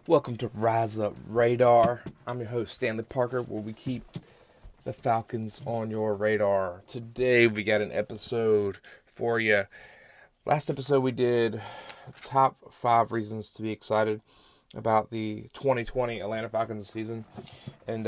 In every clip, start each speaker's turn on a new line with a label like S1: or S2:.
S1: Welcome to Rise Up Radar. I'm your host, Stanley Parker, where we keep the Falcons on your radar. Today, we got an episode for you. Last episode, we did top 5 reasons to be excited about the 2020 Atlanta Falcons season. And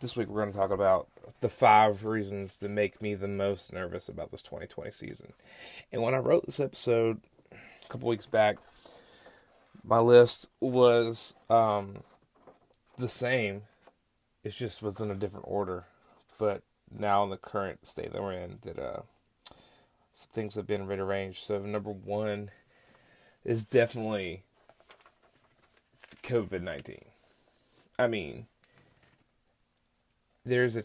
S1: this week, we're going to talk about the 5 reasons that make me the most nervous about this 2020 season. And when I wrote this episode a couple weeks back, my list was the same. It just was in a different order. But now in the current state that we're in, that some things have been rearranged. So number 1 is definitely COVID-19. I mean, there's a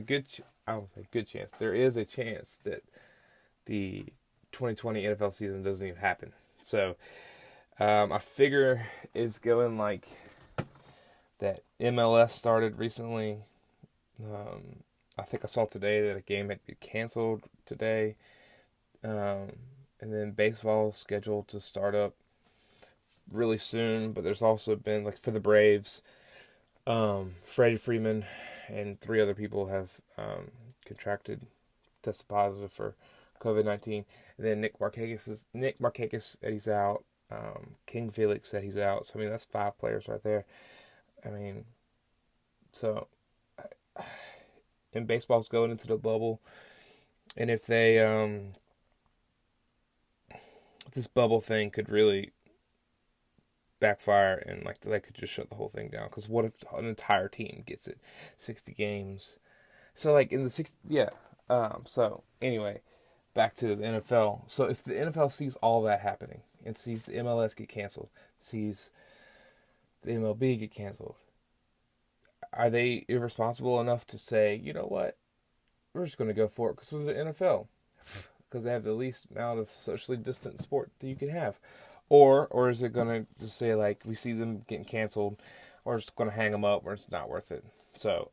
S1: good, I don't think good chance. There is a chance that the 2020 NFL season doesn't even happen. So I figure it's going like that. MLS started recently. I think I saw today that a game had been canceled today. And then baseball is scheduled to start up really soon. But there's also been, like for the Braves, Freddie Freeman and 3 other people have tested positive for COVID-19. And then Nick Markakis said he's out. King Felix said he's out. So, I mean, that's 5 players right there. I mean, so, and baseball's going into the bubble. And if they, this bubble thing could really backfire and, like, they could just shut the whole thing down. Because what if an entire team gets it? 60 games. So, like, in the 60, yeah. So, anyway, back to the NFL. So, if the NFL sees all that happening, and sees the MLS get canceled, sees the MLB get canceled, are they irresponsible enough to say, you know what, we're just going to go for it because of the NFL, because they have the least amount of socially distant sport that you can have? Or is it going to just say, like, we see them getting canceled, or just going to hang them up, or it's not worth it? So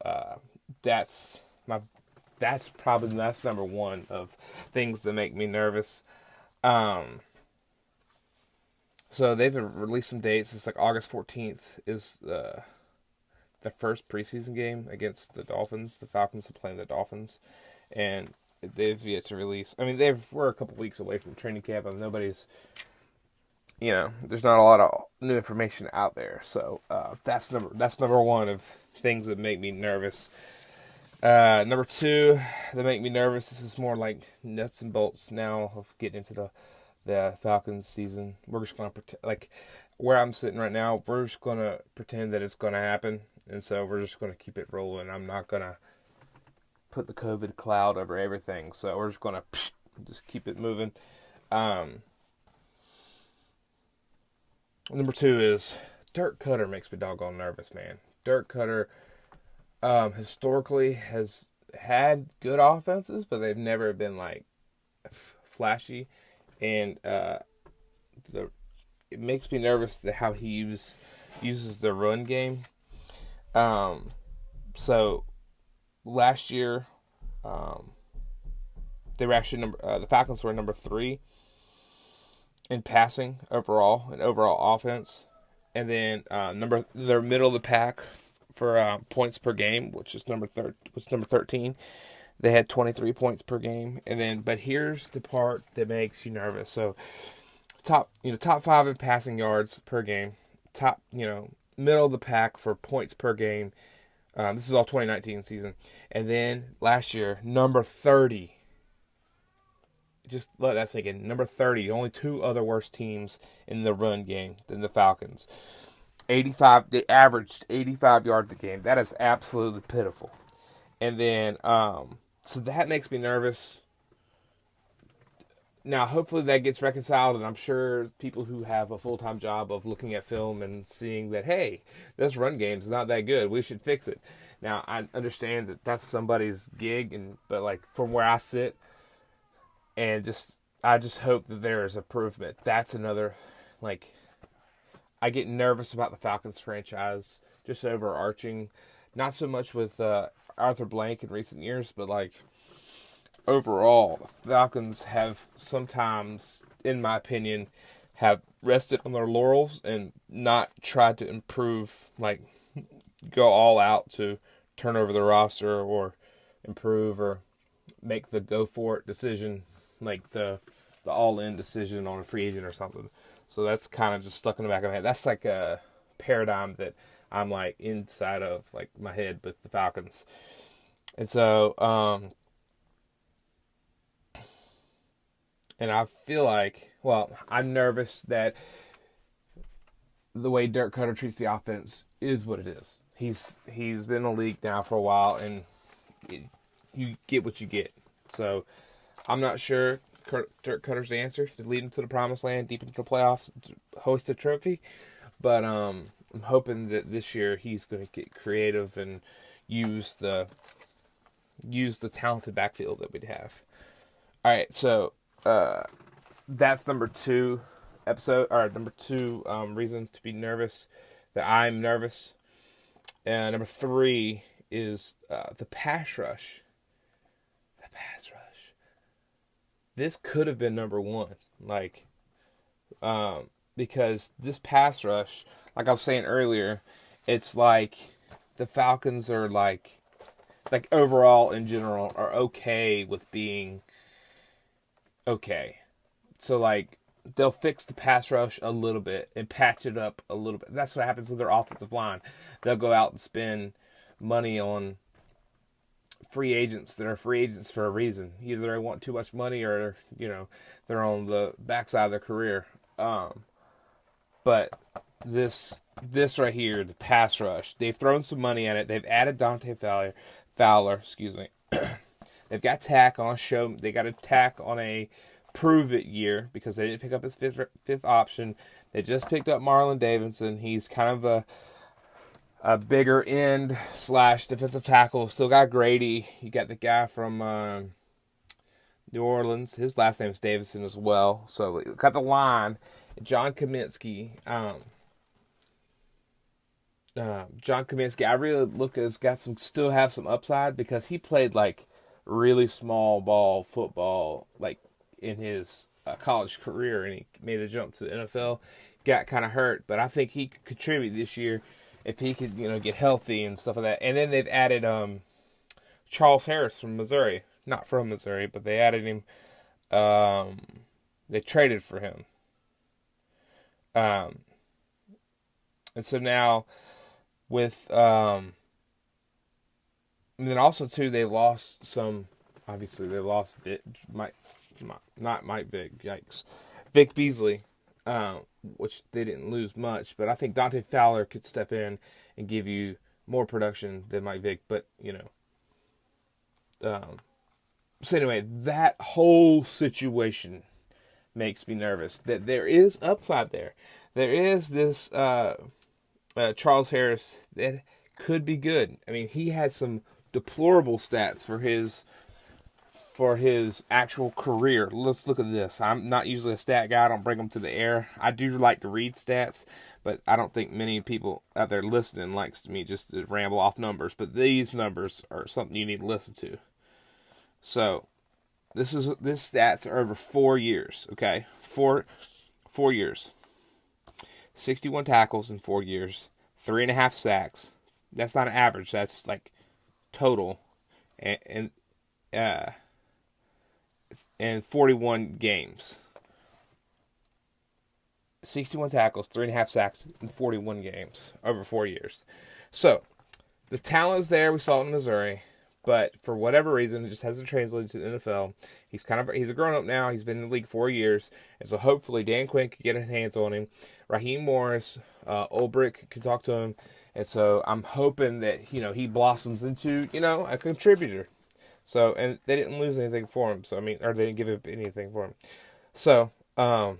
S1: that's number 1 of things that make me nervous. So they've released some dates. It's like August 14th is the first preseason game against the Dolphins. The Falcons are playing the Dolphins, and they've yet to release. I mean, we're a couple weeks away from training camp, and nobody's, there's not a lot of new information out there. So that's number 1 of things that make me nervous. Number 2 that make me nervous. This is more like nuts and bolts now of getting into the Falcons season. We're just going to pretend, like where I'm sitting right now, we're just going to pretend that it's going to happen. And so we're just going to keep it rolling. I'm not going to put the COVID cloud over everything. So we're just going to just keep it moving. Number 2 is Dirk Koetter makes me doggone nervous, man. Dirk Koetter historically has had good offenses, but they've never been like flashy. And it makes me nervous that how he uses the run game. So last year, they were actually the Falcons were number 3 in passing overall offense, and then they're middle of the pack for points per game, which is number 13. They had 23 points per game, but here's the part that makes you nervous. So, top 5 in passing yards per game, middle of the pack for points per game. This is all 2019 season, and then last year, number 30. Just let that sink in. Number 30. Only 2 other worse teams in the run game than the Falcons. 85. They averaged 85 yards a game. That is absolutely pitiful. And then, so that makes me nervous. Now, hopefully that gets reconciled, and I'm sure people who have a full-time job of looking at film and seeing that, hey, this run game is not that good, we should fix it. Now, I understand that that's somebody's gig, but like from where I sit, and I just hope that there is improvement. That's another, like, I get nervous about the Falcons franchise, just overarching, not so much with Arthur Blank in recent years, but like overall, the Falcons have sometimes, in my opinion, have rested on their laurels and not tried to improve, like go all out to turn over the roster or improve or make the go for it decision, like the all in decision on a free agent or something. So that's kind of just stuck in the back of my head. That's like a paradigm that I'm like inside of like my head with the Falcons. And so and I feel like, well, I'm nervous that the way Dirk Koetter treats the offense is what it is. He's been in the league now for a while, and you get what you get. So I'm not sure Dirk Koetter's the answer to lead him to the promised land, deep into the playoffs, to hoist a trophy. But I'm hoping that this year he's going to get creative and use the talented backfield that we'd have. All right, so that's number 2 episode, or number 2 reason to be nervous, that I'm nervous. And number 3 is the pass rush. The pass rush. This could have been number 1, like, because this pass rush, like I was saying earlier, it's like the Falcons are like overall in general are okay with being okay. So like they'll fix the pass rush a little bit and patch it up a little bit. That's what happens with their offensive line. They'll go out and spend money on free agents that are free agents for a reason. Either they want too much money or, they're on the backside of their career. But this right here, the pass rush, they've thrown some money at it. They've added Dante Fowler, They've got Tack on a show. They got a Tack on a prove it year because they didn't pick up his fifth option. They just picked up Marlon Davidson. He's kind of a bigger end / defensive tackle. Still got Grady. You got the guy from New Orleans. His last name is Davidson as well. So got the line. John Kaminsky. John Kaminsky, I really look as still have some upside because he played like really small ball football like in his college career, and he made a jump to the NFL. Got kind of hurt, but I think he could contribute this year if he could, get healthy and stuff like that. And then they've added Charles Harris from Missouri, not from Missouri, but they added him. They traded for him, and so now with and then also too they lost some. Obviously, they lost not Mike Vick, yikes, Vic Beasley, which they didn't lose much, but I think Dante Fowler could step in and give you more production than Mike Vick. But so anyway, that whole situation makes me nervous. That there is upside there. There is this Charles Harris that could be good. I mean, he had some deplorable stats for his actual career. Let's look at this. I'm not usually a stat guy. I don't bring them to the air. I do like to read stats, but I don't think many people out there listening likes me just to ramble off numbers. But these numbers are something you need to listen to. So this stats are over 4 years. Okay, four years. 61 tackles in 4 years. 3.5 sacks. That's not an average. That's like total. And 41 games. 61 tackles, 3.5 sacks in 41 games over 4 years. So, the talent is there. We saw it in Missouri. But for whatever reason, it just hasn't translated to the NFL. He's a grown-up now. He's been in the league 4 years. And so hopefully Dan Quinn could get his hands on him. Raheem Morris, Ulbrich could talk to him. And so I'm hoping that, he blossoms into, a contributor. So, and they didn't lose anything for him. So, or they didn't give up anything for him. So, and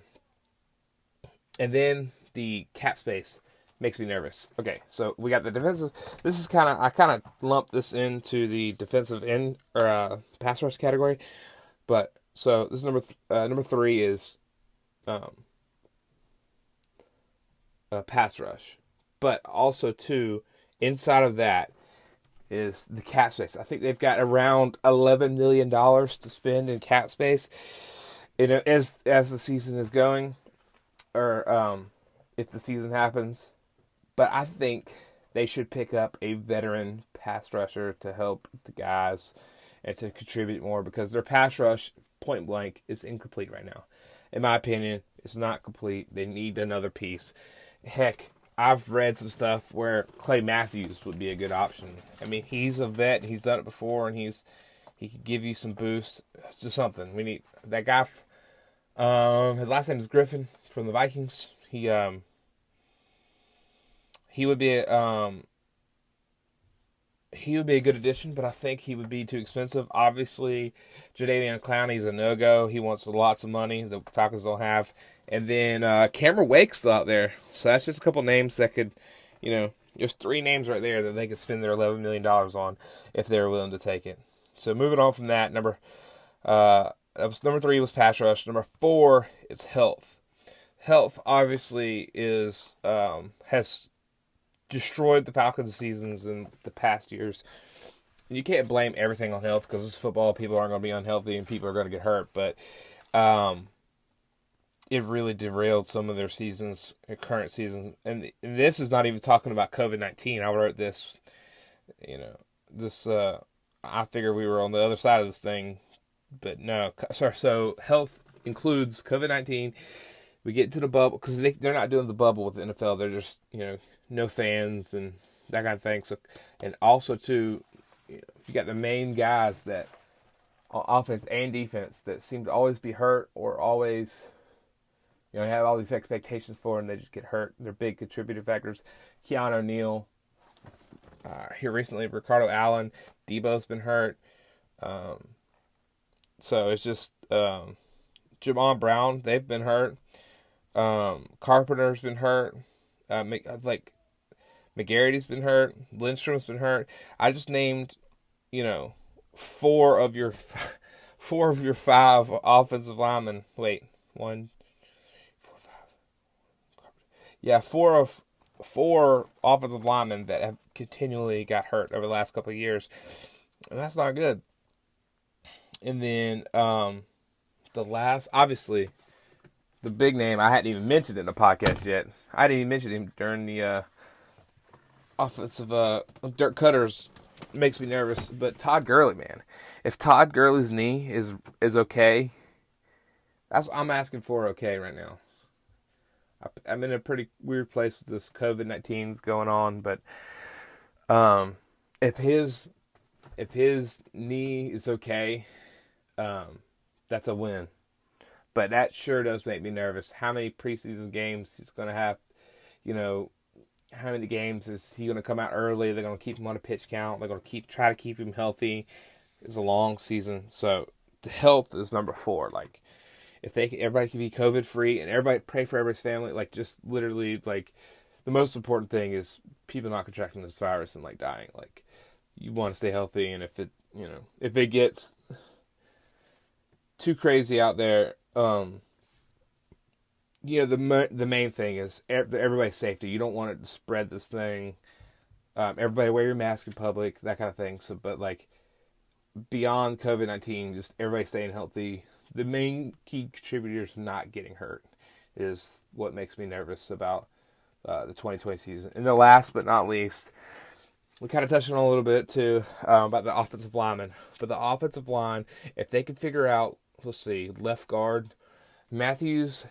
S1: then the cap space makes me nervous. Okay, so we got the defensive. I kind of lumped this into the defensive end or pass rush category. But so this is number 3 is pass rush. But also too, inside of that, is the cap space. I think they've got around $11 million to spend in cap space. As the season is going, or if the season happens. But I think they should pick up a veteran pass rusher to help the guys and to contribute more, because their pass rush, point blank, is incomplete right now. In my opinion, it's not complete. They need another piece. Heck, I've read some stuff where Clay Matthews would be a good option. I mean, he's a vet, and he's done it before, and he could give you some boosts. It's just something. We need that guy. His last name is Griffin from the Vikings. He would be a good addition, but I think he would be too expensive. Obviously, Jadeveon Clowney's a no-go. He wants lots of money the Falcons don't have. And then Cameron Wake's still out there. So that's just a couple names that could, there's 3 names right there that they could spend their $11 million on if they're willing to take it. So moving on from that, number 3 was pass rush. Number 4 is health. Health obviously has destroyed the Falcons' seasons in the past years. And you can't blame everything on health, because it's football. People aren't going to be unhealthy and people are going to get hurt. But it really derailed some of their seasons, their current season. And this is not even talking about COVID-19. I wrote this, I figure we were on the other side of this thing. But no, so health includes COVID-19. We get into the bubble, because they're not doing the bubble with the NFL. They're just, no fans and that kind of thing. So, and also, too, you got the main guys that, on offense and defense, that seem to always be hurt or always, have all these expectations for, and they just get hurt. They're big contributor factors. Keanu O'Neal, here recently, Ricardo Allen, Debo's been hurt. So it's just Jamon Brown, they've been hurt. Carpenter's been hurt. McGarrity's been hurt. Lindstrom's been hurt. I just named, 4 of your 5 offensive linemen. Wait, 1, 4, 5. Yeah, 4 offensive linemen that have continually got hurt over the last couple of years, and that's not good. And then obviously, the big name I hadn't even mentioned in the podcast yet. I didn't even mention him during the offensive. Dirk Koetter's makes me nervous, but Todd Gurley, man. If Todd Gurley's knee is okay, I'm asking for okay right now. I'm in a pretty weird place with this COVID-19's going on, but if his knee is okay, that's a win. But that sure does make me nervous. How many preseason games he's going to have? How many games is he going to come out early? They're going to keep him on a pitch count. They're going to try to keep him healthy. It's a long season. So the health is number 4. Like, if everybody can be COVID free, and everybody pray for everybody's family. Like, just literally, like, the most important thing is people not contracting this virus and dying. Like, you want to stay healthy, and if it gets too crazy out there, the main thing is everybody's safety. You don't want it to spread this thing. Everybody wear your mask in public, that kind of thing. So, but beyond COVID-19, just everybody staying healthy. The main key contributors not getting hurt is what makes me nervous about the 2020 season. And the last but not least, we kind of touched on a little bit too about the offensive linemen. But the offensive line, if they could figure out, let's see, left guard, Matthews,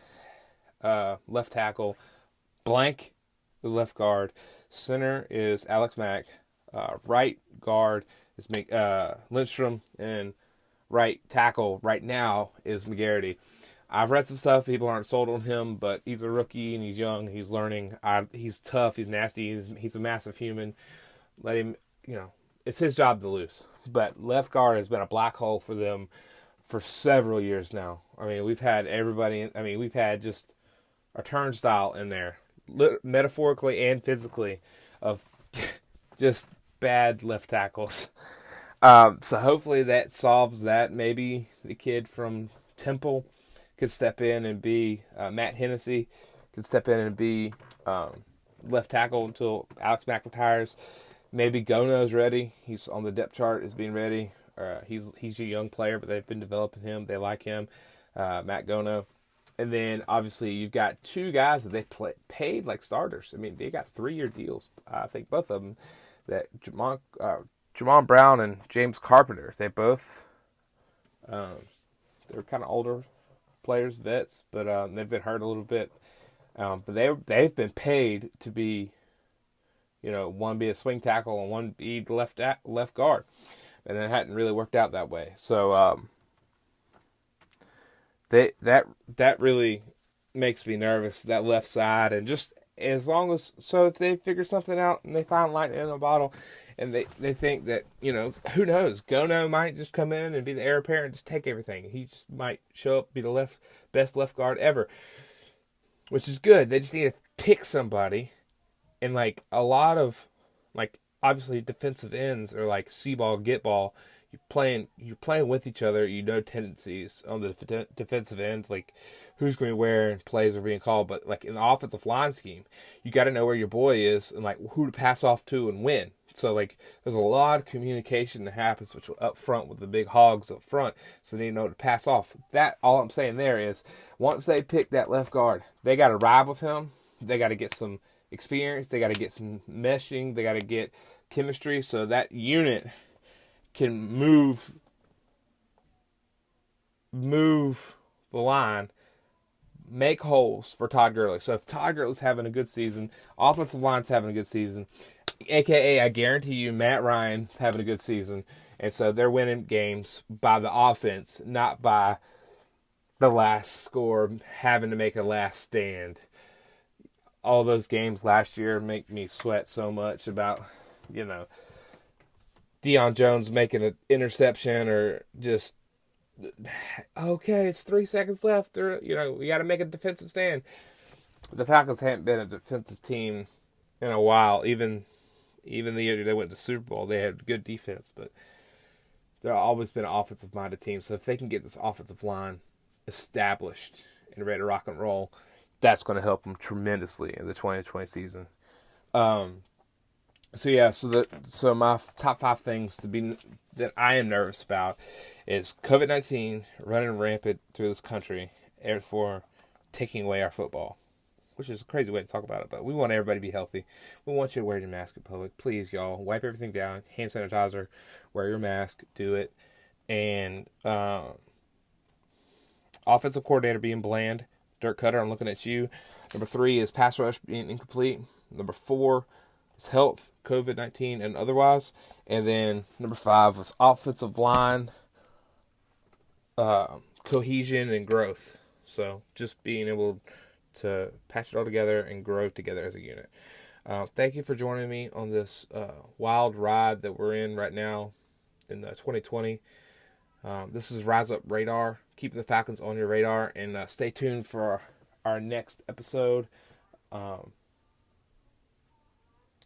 S1: left tackle, blank, the left guard, center is Alex Mack, right guard is Lindstrom, and right tackle right now is McGarity. I've read some stuff. People aren't sold on him, but he's a rookie and he's young. He's learning. He's tough. He's nasty. He's a massive human. Let him, it's his job to lose. But left guard has been a black hole for them for several years now. I mean, we've had everybody. We've had just a turnstile in there, metaphorically and physically, of just bad left tackles. So hopefully that solves that. Maybe the kid from Temple could step in and be Matt Hennessy could step in and be left tackle until Alex Mack retires. Maybe Gono's ready. He's on the depth chart as being ready. He's a young player, but they've been developing him. They like him, Matt Gono. And then, obviously, you've got two guys that they paid like starters. I mean, they got 3-year deals. I think both of them, that Jamon Brown and James Carpenter, they both, they're kind of older players, vets, but they've been hurt a little bit. But they've been paid to be, one be a swing tackle and one be left guard. And it hadn't really worked out that way. So, that really makes me nervous, that left side, and just as long as if they figure something out and they find lightning in a bottle, and they think that who knows, Gono might just come in and be the heir apparent and just take everything. He just might show up, be the best left guard ever, which is good. They just need to pick somebody, and like a lot of obviously defensive ends are like see ball get ball. You're playing with each other. Tendencies on the defensive end, like who's going to be where and plays are being called. But like in the offensive line scheme, you got to know where your boy is and like who to pass off to and when. So like there's a lot of communication that happens up front with the big hogs up front. So they need to know to pass off. That all I'm saying there is once they pick that left guard, they got to ride with him. They got to get some experience. They got to get some meshing. They got to get chemistry. So that unit can move the line, make holes for Todd Gurley. So if Todd Gurley's having a good season, offensive line's having a good season, a.k.a. I guarantee you Matt Ryan's having a good season, and so they're winning games by the offense, not by the last score, having to make a last stand. All those games last year make me sweat so much about, Deion Jones making an interception or just, okay, it's 3 seconds left. Or, we got to make a defensive stand. The Falcons haven't been a defensive team in a while. Even the year they went to the Super Bowl, they had good defense. But they've always been an offensive-minded team. So if they can get this offensive line established and ready to rock and roll, that's going to help them tremendously in the 2020 season. So my top 5 things that I am nervous about is COVID-19 running rampant through this country, and therefore taking away our football, which is a crazy way to talk about it, but we want everybody to be healthy. We want you to wear your mask in public. Please, y'all, wipe everything down, hand sanitizer, wear your mask, do it. And offensive coordinator being bland. Dirk Koetter, I'm looking at you. Number 3 is pass rush being incomplete. Number 4 is health, COVID-19, and otherwise. And then number 5 was offensive line cohesion and growth. So just being able to patch it all together and grow together as a unit. Thank you for joining me on this wild ride that we're in right now in 2020. This is Rise Up Radar. Keep the Falcons on your radar, and stay tuned for our next episode.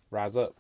S1: Rise up.